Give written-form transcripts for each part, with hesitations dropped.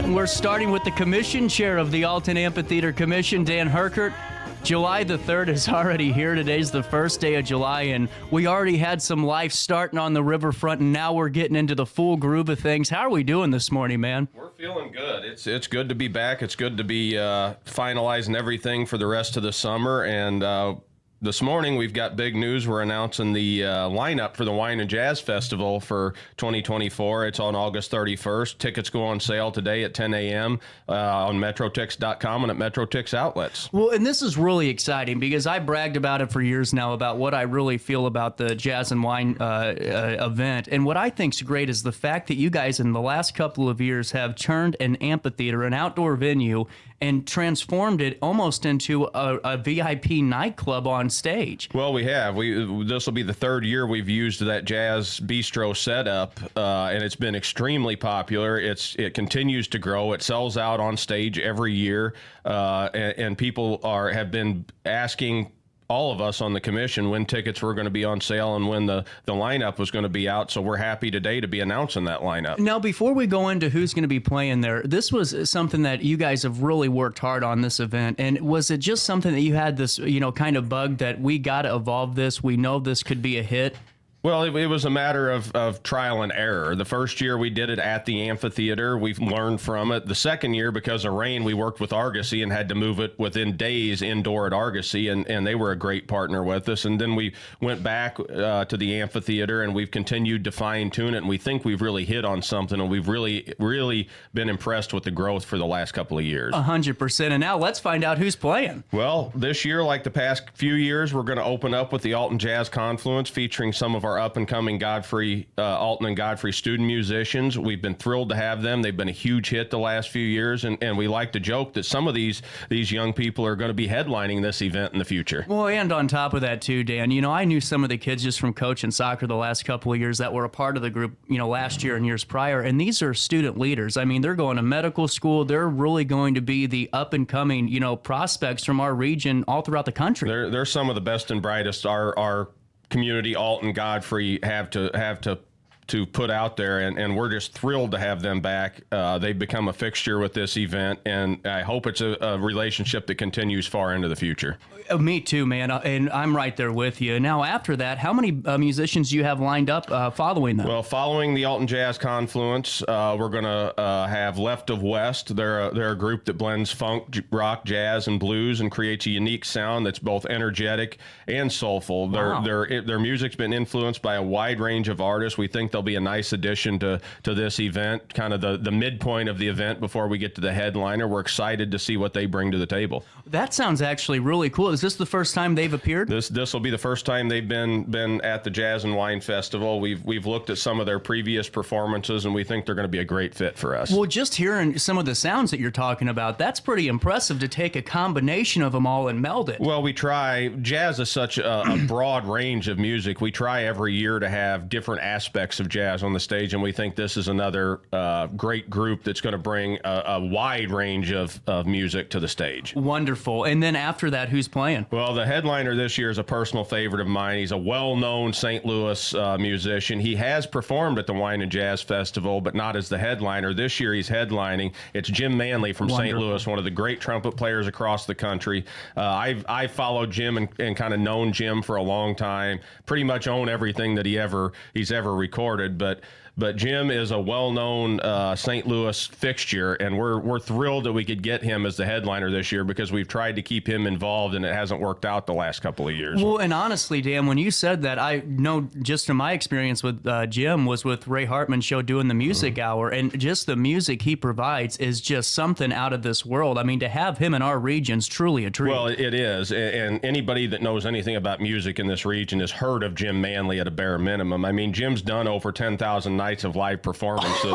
We're starting with the commission chair of the Alton Amphitheater Commission, Dan Herkert. July the 3rd is already here. Today's the first day of July, and we already had some life starting on the Riverfront, and now we're getting into the full groove of things. How are we doing this morning, man? We're feeling good. It's good to be back. It's good to be finalizing everything for the rest of the summer, and this morning, we've got big news. We're announcing the lineup for the Wine and Jazz Festival for 2024. It's on August 31st. Tickets go on sale today at 10 a.m. On MetroTix.com and at MetroTix outlets. Well, and this is really exciting because I bragged about it for years now about what I really feel about the Jazz and Wine event. And what I think's great is the fact that you guys in the last couple of years have turned an amphitheater, an outdoor venue, and transformed it almost into a VIP nightclub on stage. Well, we have. This will be the third year we've used that jazz bistro setup, and it's been extremely popular. It continues to grow. It sells out on stage every year, and people have been asking all of us on the commission when tickets were going to be on sale and when the lineup was going to be out. So we're happy today to be announcing that lineup. Now, before we go into who's going to be playing there, this was something that you guys have really worked hard on, this event. And was it just something that you had this, kind of bug that we got to evolve this? We know this could be a hit. Well, it was a matter of trial and error. The first year we did it at the amphitheater. We've learned from it. The second year, because of rain, we worked with Argosy and had to move it within days indoor at Argosy, and they were a great partner with us. And then we went back to the amphitheater, and we've continued to fine-tune it, and we think we've really hit on something, and we've really, really been impressed with the growth for the last couple of years. 100%. And now let's find out who's playing. Well, this year, like the past few years, we're going to open up with the Alton Jazz Confluence, featuring some of our up-and-coming Alton and Godfrey student musicians. We've been thrilled to have them. They've been a huge hit the last few years, and we like to joke that some of these young people are going to be headlining this event in the future. Well, and on top of that too, Dan, I knew some of the kids just from coaching soccer the last couple of years that were a part of the group, last year and years prior, and these are student leaders. I mean, they're going to medical school. They're really going to be the up-and-coming, prospects from our region all throughout the country. They're some of the best and brightest our community, Alton, Godfrey, have to put out there, and we're just thrilled to have them back. They've become a fixture with this event, and I hope it's a relationship that continues far into the future. Me too, man, and I'm right there with you. Now, after that, how many musicians do you have lined up following them? Well, following the Alton Jazz Confluence, we're going to have Left of West. They're a group that blends funk, rock, jazz, and blues and creates a unique sound that's both energetic and soulful. Wow. Their music's been influenced by a wide range of artists. We think they'll be a nice addition to this event, kind of the midpoint of the event before we get to the headliner. We're excited to see what they bring to the table. That sounds actually really cool. Is this the first time they've appeared? This will be the first time they've been at the Jazz and Wine Festival. We've looked at some of their previous performances, and we think they're going to be a great fit for us. Well, just hearing some of the sounds that you're talking about, that's pretty impressive to take a combination of them all and meld it. Well, we try. Jazz is such a broad range of music. We try every year to have different aspects of jazz on the stage, and we think this is another great group that's going to bring a wide range of music to the stage. Wonderful. And then after that, who's playing? Well, the headliner this year is a personal favorite of mine. He's a well-known St. Louis musician. He has performed at the Wine and Jazz Festival, but not as the headliner. This year he's headlining. It's Jim Manley from St. Louis, one of the great trumpet players across the country. I've followed Jim and kind of known Jim for a long time, pretty much own everything that he's ever recorded, but Jim is a well-known St. Louis fixture, and we're thrilled that we could get him as the headliner this year because we've tried to keep him involved, and it hasn't worked out the last couple of years. Well, and honestly, Dan, when you said that, I know just from my experience with Jim was with Ray Hartman's show doing the music hour, and just the music he provides is just something out of this world. I mean, to have him in our region is truly a treat. Well, it is, and anybody that knows anything about music in this region has heard of Jim Manley at a bare minimum. I mean, Jim's done over 10,000 nights of live performances.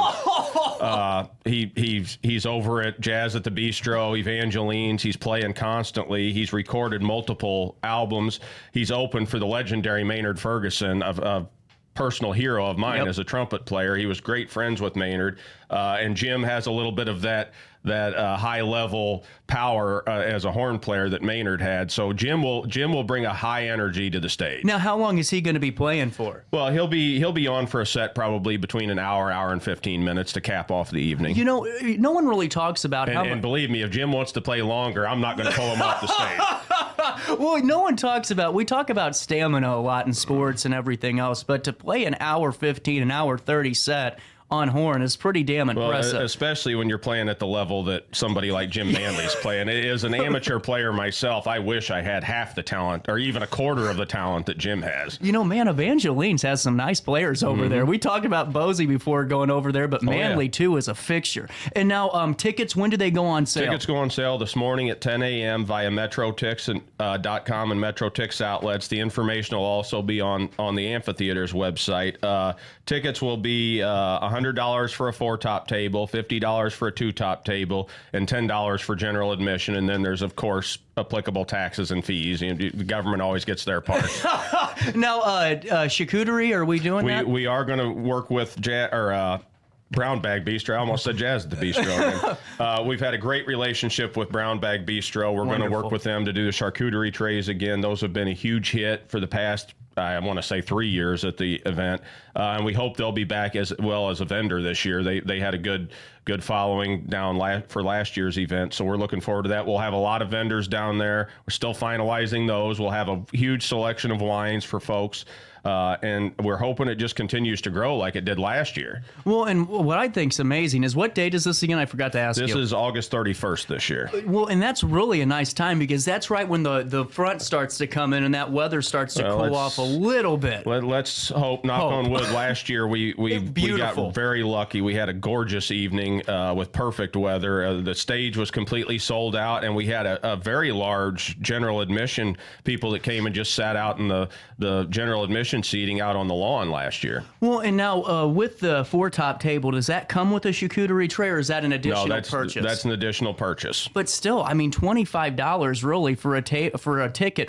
He's over at Jazz at the Bistro, Evangeline's. He's playing constantly. He's recorded multiple albums. He's opened for the legendary Maynard Ferguson of personal hero of mine as a trumpet player. He was great friends with Maynard, and Jim has a little bit of that high level power as a horn player that Maynard had. So Jim will bring a high energy to the stage. Now, how long is he going to be playing for? Well, he'll be on for a set probably between an hour and 15 minutes to cap off the evening. You know, no one really talks about and believe me, if Jim wants to play longer, I'm not going to pull him off the stage. Well, no one talks about, we talk about stamina a lot in sports and everything else, but to play an hour 15, an hour 30 set on horn is pretty damn impressive. Well, especially when you're playing at the level that somebody like Jim Manley's playing. As an amateur player myself, I wish I had half the talent or even a quarter of the talent that Jim has. You know, man, Evangeline's has some nice players over there. We talked about Bosie before going over there, but Manley, too, is a fixture. And now, tickets, when do they go on sale? Tickets go on sale this morning at 10 a.m. via MetroTix.com and MetroTix outlets. The information will also be on the Amphitheater's website. Tickets will be $100 for a 4-top table, $50 for a 2-top table, and $10 for general admission. And then there's, of course, applicable taxes and fees. The government always gets their part. Now, charcuterie, are we doing that? We are going to work with Brown Bag Bistro. I almost said Jazz at the Bistro. We've had a great relationship with Brown Bag Bistro. We're going to work with them to do the charcuterie trays again. Those have been a huge hit for the past, I want to say, 3 years at the event. And we hope they'll be back as well as a vendor this year. They had a good following down for last year's event, so we're looking forward to that. We'll have a lot of vendors down there. We're still finalizing those. We'll have a huge selection of wines for folks. And we're hoping it just continues to grow like it did last year. Well, and what I think's amazing is, what date is this again? I forgot to ask you. This is August 31st this year. Well, and that's really a nice time because that's right when the front starts to come in and that weather starts to cool off a little bit. Let's hope, knock on wood. Last year we got very lucky. We had a gorgeous evening with perfect weather. The stage was completely sold out, and we had a very large general admission people that came and just sat out in the general admission seating out on the lawn last year. Well, and now with the 4-top table, does that come with a charcuterie tray, or is that an additional purchase? That's an additional purchase. But still, I mean, $25 really for a ticket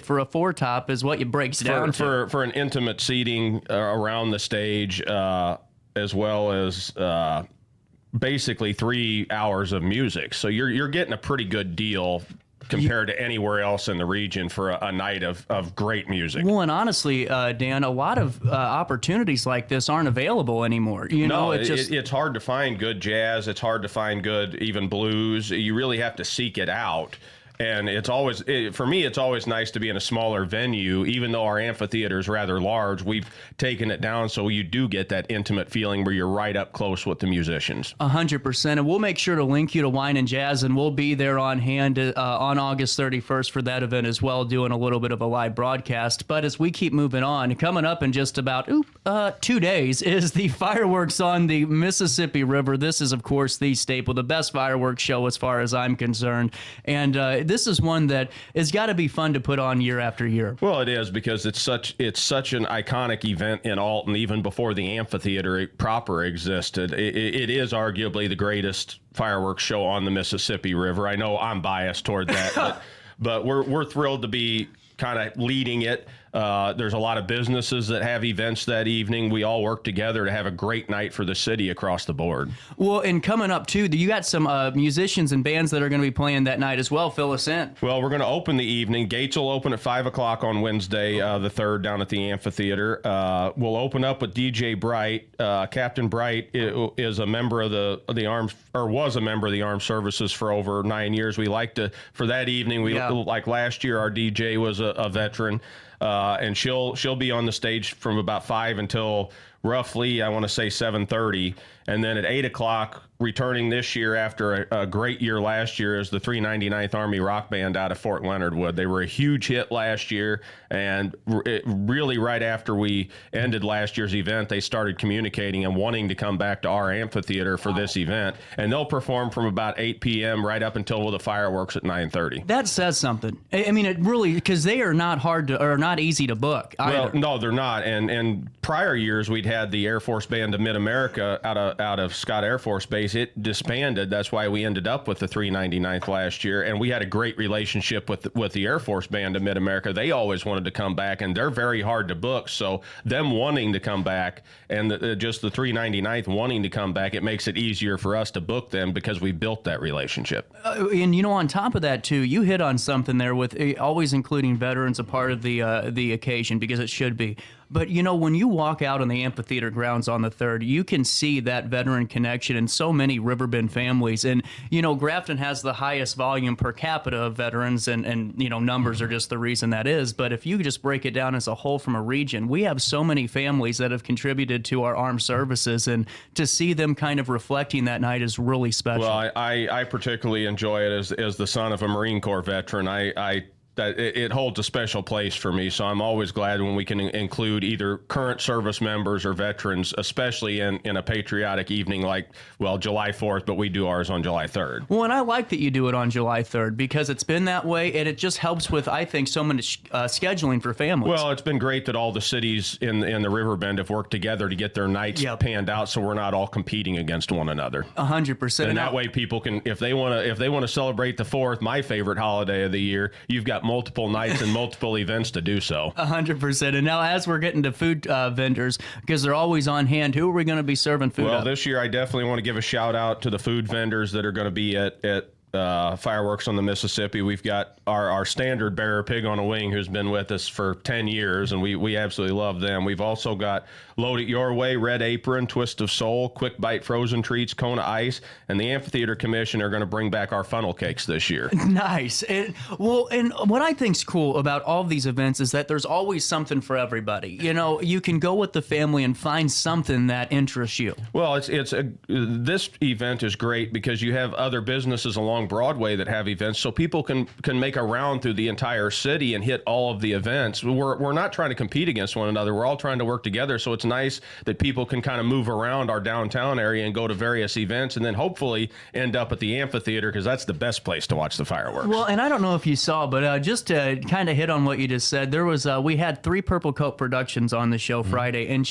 for a 4-top is what it breaks down to. For an intimate seating around the stage, as well as basically 3 hours of music. So you're getting a pretty good deal compared to anywhere else in the region for a night of great music. Well, and honestly, Dan, a lot of opportunities like this aren't available anymore. It's hard to find good jazz. It's hard to find good even blues. You really have to seek it out. And for me, it's always nice to be in a smaller venue. Even though our amphitheater is rather large, we've taken it down so you do get that intimate feeling where you're right up close with the musicians. 100%. And we'll make sure to link you to Wine and Jazz, and we'll be there on hand on August 31st for that event as well, doing a little bit of a live broadcast. But as we keep moving on, coming up in just about 2 days is the fireworks on the Mississippi River. This is, of course, the staple, the best fireworks show as far as I'm concerned. And this is one that has got to be fun to put on year after year. Well, it is, because it's such an iconic event in Alton, even before the amphitheater proper existed. It is arguably the greatest fireworks show on the Mississippi River. I know I'm biased toward that, but we're thrilled to be kind of leading it. There's a lot of businesses that have events that evening. We all work together to have a great night for the city across the board. Well, and coming up, too, you got some musicians and bands that are going to be playing that night as well. Fill us in. Well, we're going to open the evening. Gates will open at 5 o'clock on Wednesday, the 3rd, down at the amphitheater. We'll open up with DJ Bright. Captain Bright is a member of the armed, or was a member of the armed services for over 9 years. We like to, for that evening, like last year, our DJ was a veteran. And she'll be on the stage from about 5 until roughly, I want to say 7:30. And then at 8 o'clock, returning this year after a great year last year, is the 399th Army Rock Band out of Fort Leonard Wood. They were a huge hit last year, and really right after we ended last year's event, they started communicating and wanting to come back to our amphitheater for this event. And they'll perform from about 8 p.m. right up until the fireworks at 9:30. That says something. I mean, it really, because they are not not easy to book either. Well, no, they're not. And prior years, we'd had the Air Force Band of Mid-America out of Scott Air Force Base. It disbanded. That's why we ended up with the 399th last year. And we had a great relationship with the Air Force Band of Mid-America. They always wanted to come back, and they're very hard to book. So them wanting to come back and just the 399th wanting to come back, it makes it easier for us to book them because we built that relationship. And, you know, on top of that, too, you hit on something there with always including veterans a part of the occasion, because it should be. But, you know, when you walk out on the amphitheater grounds on the 3rd, you can see that veteran connection in so many Riverbend families. And, you know, Grafton has the highest volume per capita of veterans, and you know, numbers are just the reason that is. But if you just break it down as a whole from a region, we have so many families that have contributed to our armed services, and to see them kind of reflecting that night is really special. Well, I particularly enjoy it as the son of a Marine Corps veteran. That it holds a special place for me. So I'm always glad when we can include either current service members or veterans, especially in a patriotic evening like, well, July 4th, but we do ours on July 3rd. Well, and I like that you do it on July 3rd because it's been that way, and it just helps with, I think, so much scheduling for families. Well, it's been great that all the cities in the Riverbend have worked together to get their nights panned out, so we're not all competing against one another. 100%. And that way people can, if they want to celebrate the 4th, my favorite holiday of the year, you've got multiple nights and multiple events to do so. 100%. And now as we're getting to food vendors, because they're always on hand, who are we going to be serving food Well, up? This year I definitely want to give a shout out to the food vendors that are going to be at Fireworks on the Mississippi. We've got our standard bearer, Pig on a Wing, who's been with us for 10 years, and we absolutely love them. We've also got Load It Your Way, Red Apron, Twist of Soul, Quick Bite Frozen Treats, Kona Ice, and the Amphitheater Commission are going to bring back our funnel cakes this year. Nice. And what I think's cool about all of these events is that there's always something for everybody. You know, you can go with the family and find something that interests you. Well, this event is great because you have other businesses along Broadway that have events, so people can make a round through the entire city and hit all of the events. We're not trying to compete against one another. We're all trying to work together, so it's nice that people can kind of move around our downtown area and go to various events, and then hopefully end up at the amphitheater, because that's the best place to watch the fireworks. Well, and I don't know if you saw, but just to kind of hit on what you just said, there was we had 3 Purple Coat Productions on the show Friday, and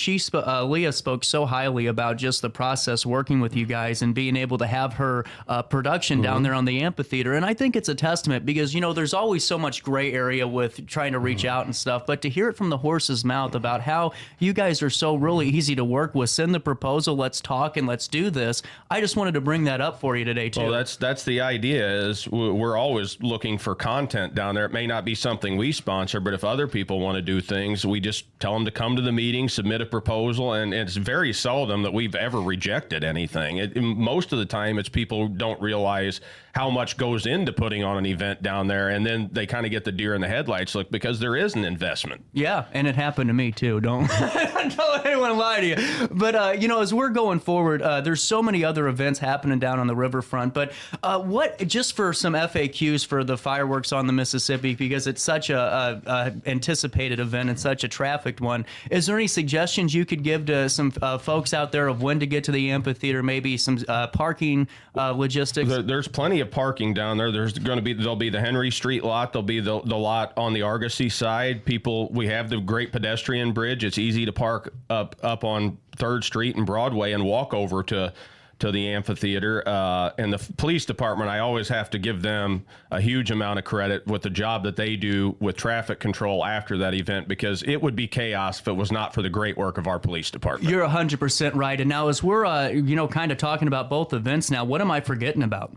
Leah spoke so highly about just the process working with you guys and being able to have her production down there on the amphitheater. And I think it's a testament because, you know, there's always so much gray area with trying to reach out and stuff, but to hear it from the horse's mouth about how you guys are so really easy to work with, send the proposal, let's talk and let's do this. I just wanted to bring that up for you today too. Well, that's the idea, is we're always looking for content down there. It may not be something we sponsor, but if other people want to do things, we just tell them to come to the meeting, submit a proposal, and it's very seldom that we've ever rejected anything. Most of the time it's people who don't realize how much goes into putting on an event down there, and then they kind of get the deer in the headlights look because there is an investment. Yeah, and it happened to me too. Don't let anyone lie to you. But you know, as we're going forward, there's so many other events happening down on the riverfront. But what, just for some FAQs for the fireworks on the Mississippi, because it's such a anticipated event and such a trafficked one, is there any suggestions you could give to some folks out there of when to get to the amphitheater? Maybe some parking logistics. There's plenty of parking down there. There'll be the Henry Street lot. There'll be the lot on the Argosy side. We have the great pedestrian bridge. It's easy to park up on 3rd Street and Broadway and walk over to the amphitheater. And the police department, I always have to give them a huge amount of credit with the job that they do with traffic control after that event, because it would be chaos if it was not for the great work of our police department. You're 100% right. And now as we're, you know, kind of talking about both events now, what am I forgetting about?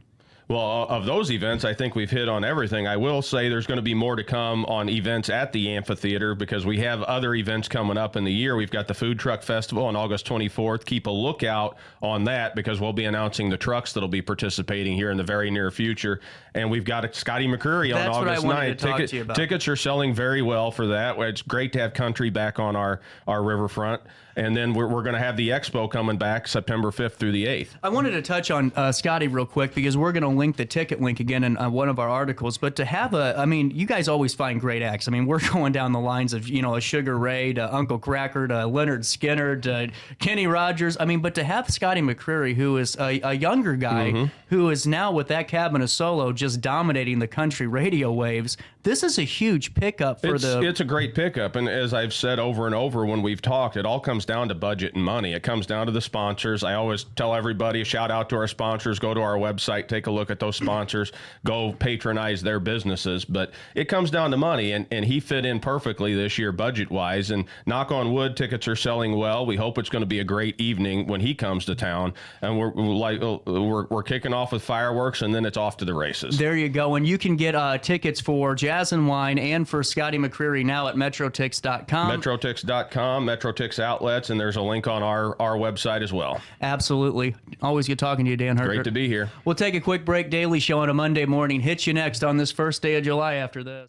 Well, of those events, I think we've hit on everything. I will say there's going to be more to come on events at the amphitheater, because we have other events coming up in the year. We've got the Food Truck Festival on August 24th. Keep a lookout on that, because we'll be announcing the trucks that'll be participating here in the very near future. And we've got Scotty McCreery on August 9th. Tickets are selling very well for that. It's great to have country back on our riverfront. And then we're going to have the expo coming back September 5th through the 8th. I wanted to touch on Scotty real quick, because we're going to link the ticket link again in one of our articles. But to have I mean, you guys always find great acts. I mean, we're going down the lines of, you know, a Sugar Ray to Uncle Cracker to Leonard Skinner to Kenny Rogers. I mean, but to have Scotty McCreery, who is a younger guy who is now with that Cabin Solo just dominating the country radio waves, this is a huge pickup for It's a great pickup. And as I've said over and over when we've talked, it all comes down to budget and money. It comes down to the sponsors. I always tell everybody, shout out to our sponsors, go to our website, take a look at those sponsors, go patronize their businesses. But it comes down to money, and he fit in perfectly this year budget-wise. And knock on wood, tickets are selling well. We hope it's going to be a great evening when he comes to town. And we're kicking off with fireworks, and then it's off to the races. There you go. And you can get tickets for Jazz and Wine and for Scotty McCreery now at MetroTix.com. MetroTix.com, MetroTix outlets, and there's a link on our website as well. Absolutely. Always good talking to you, Dan Herkert. Great to be here. We'll take a quick break. Daily Show on a Monday morning. Hits you next on this first day of July after this.